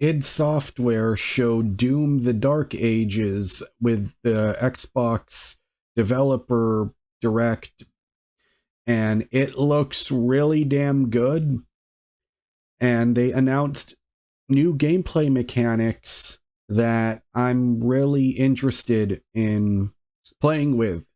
id Software showed Doom the Dark Ages with the Xbox Developer Direct, and it looks really damn good. And they announced new gameplay mechanics that I'm really interested in playing with.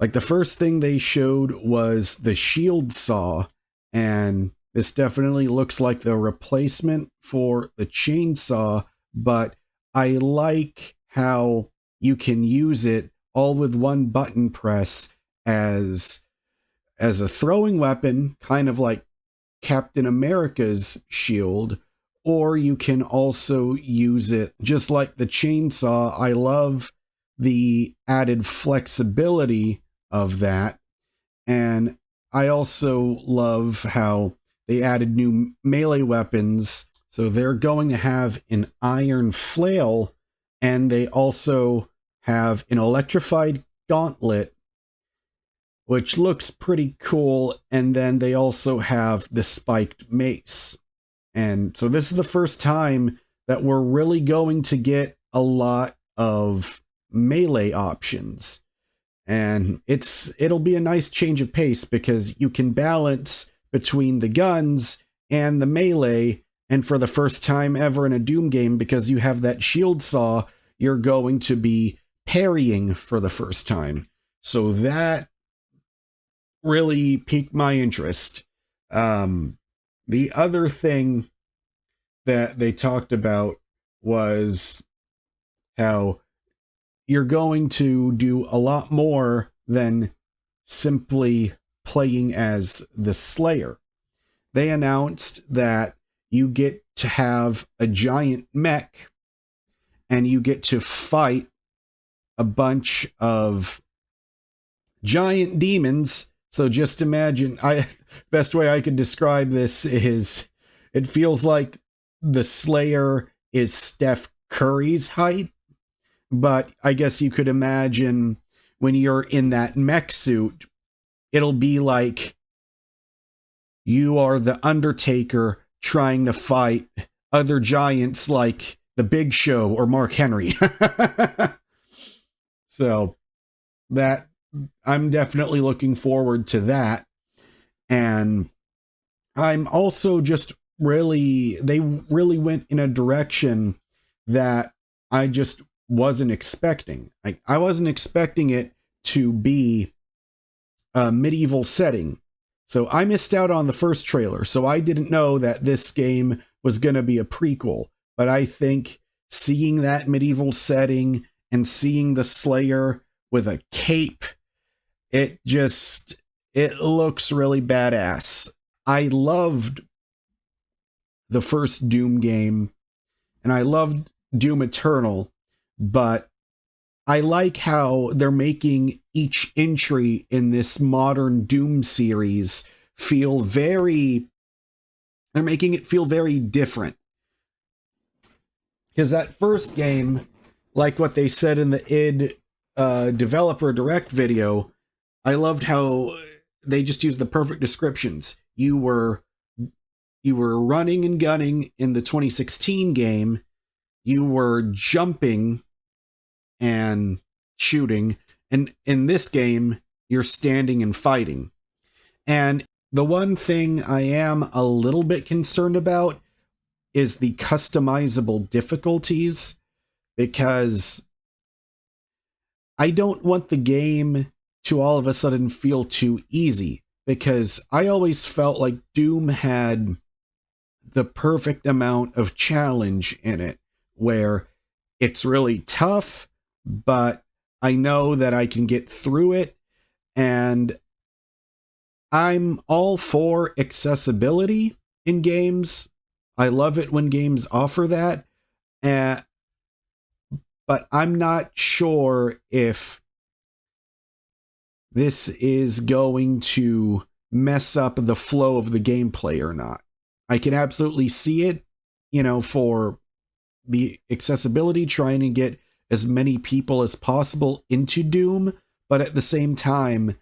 Like, the first thing they showed was the shield saw, and this definitely looks like the replacement for the chainsaw, but I like how you can use it all with one button press as a throwing weapon, kind of like Captain America's shield, or you can also use it just like the chainsaw. I love the added flexibility of that. And I also love how they added new melee weapons. So they're going to have an iron flail, and they also have an electrified gauntlet, which looks pretty cool. And then they also have the spiked mace. And so this is the first time that we're really going to get a lot of melee options. And it'll be a nice change of pace because you can balance between the guns and the melee. And for the first time ever in a Doom game, because you have that shield saw, you're going to be parrying for the first time. So that really piqued my interest. The other thing that they talked about was how you're going to do a lot more than simply playing as the Slayer. They announced that you get to have a giant mech and you get to fight a bunch of giant demons. So just imagine, best way I could describe this is it feels like the Slayer is Steph Curry's height, but I guess you could imagine when you're in that mech suit, it'll be like you are the Undertaker trying to fight other giants like the Big Show or Mark Henry. So that I'm definitely looking forward to that. And I'm also just they really went in a direction that I just wasn't expecting. I wasn't expecting it to be a medieval setting. So I missed out on the first trailer. So I didn't know that this game was going to be a prequel. But I think seeing that medieval setting and seeing the Slayer with a cape, it looks really badass. I loved the first Doom game, and I loved Doom Eternal, but I like how they're making each entry in this modern Doom series they're making it feel very different. Because that first game, like what they said in the id Developer Direct video, I loved how they just used the perfect descriptions. You were running and gunning in the 2016 game. You were jumping and shooting. And in this game, you're standing and fighting. And the one thing I am a little bit concerned about is the customizable difficulties, because I don't want the game to all of a sudden feel too easy, because I always felt like Doom had the perfect amount of challenge in it, where it's really tough, but I know that I can get through it. And I'm all for accessibility in games. I love it when games offer that. But I'm not sure if this is going to mess up the flow of the gameplay or not. I can absolutely see it, for the accessibility, trying to get as many people as possible into Doom, but at the same time,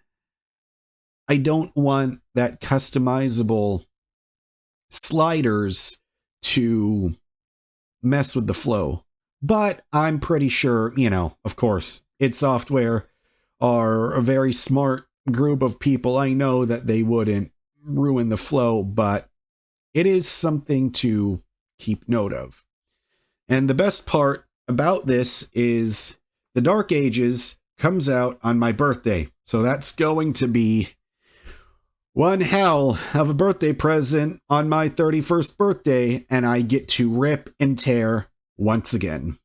I don't want that customizable sliders to mess with the flow. But I'm pretty sure, you know, of course, id Software are a very smart group of people. I know that they wouldn't ruin the flow, but it is something to keep note of. And the best part about this is the Dark Ages comes out on my birthday. So that's going to be one hell of a birthday present on my 31st birthday, and I get to rip and tear once again.